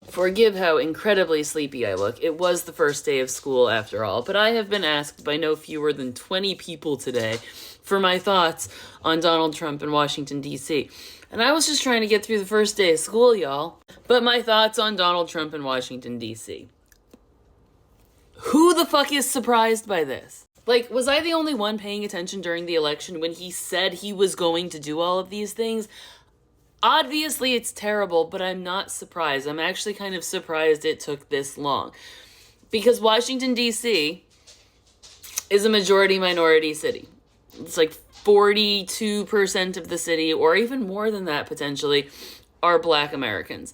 Forgive how incredibly sleepy I look. It was the first day of school after all, but I have been asked by no fewer than 20 people today for my thoughts on Donald Trump in Washington, D.C. And I was just trying to get through the first day of school, y'all. But my thoughts on Donald Trump in Washington, D.C. Who the fuck is surprised by this? Like, was I the only one paying attention during the election when he said he was going to do all of these things? Obviously, it's terrible, but I'm not surprised. I'm actually kind of surprised it took this long. Because Washington, D.C. is a majority-minority city. It's like 42% of the city, or even more than that potentially, are Black Americans.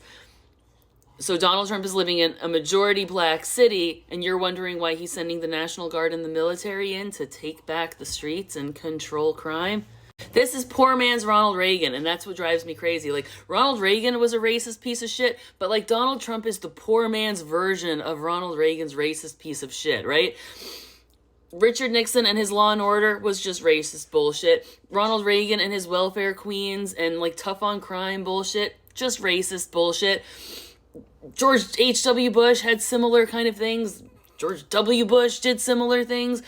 So Donald Trump is living in a majority Black city, and you're wondering why he's sending the National Guard and the military in to take back the streets and control crime? This is poor man's Ronald Reagan, and that's what drives me crazy. Like, Ronald Reagan was a racist piece of shit, but, like, Donald Trump is the poor man's version of Ronald Reagan's racist piece of shit, right? Richard Nixon and his Law and Order was just racist bullshit. Ronald Reagan and his welfare queens and, like, tough on crime bullshit, just racist bullshit. George H.W. Bush had similar kind of things. George W. Bush did similar things.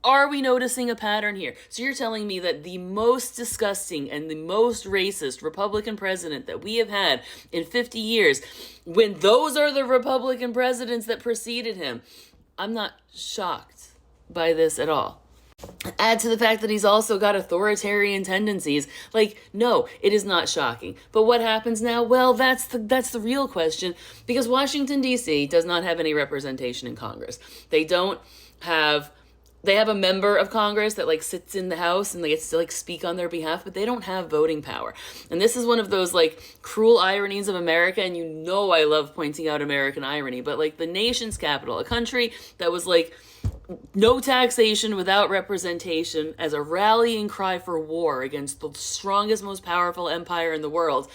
Are we noticing a pattern here? So you're telling me that the most disgusting and the most racist Republican president that we have had in 50 years, when those are the Republican presidents that preceded him, I'm not shocked by this at all. Add to the fact that he's also got authoritarian tendencies. Like, no, it is not shocking. But what happens now? Well, that's the real question. Because Washington, D.C. does not have any representation in Congress. They have a member of Congress that, like, sits in the House and they get to, like, speak on their behalf, but they don't have voting power. And this is one of those, like, cruel ironies of America, and you know I love pointing out American irony, but, like, the nation's capital, a country that was, like, no taxation without representation as a rallying cry for war against the strongest, most powerful empire in the world,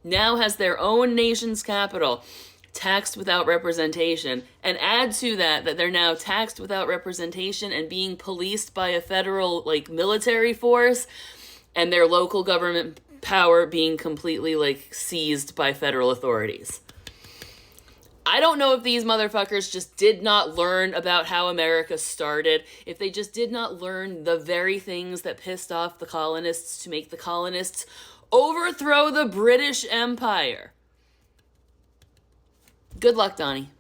now has their own nation's capital taxed without representation, and add to that they're now taxed without representation and being policed by a federal, like, military force, and their local government power being completely, like, seized by federal authorities. I don't know if these motherfuckers just did not learn about how America started, if they just did not learn the very things that pissed off the colonists to make the colonists overthrow the British Empire. Good luck, Donnie.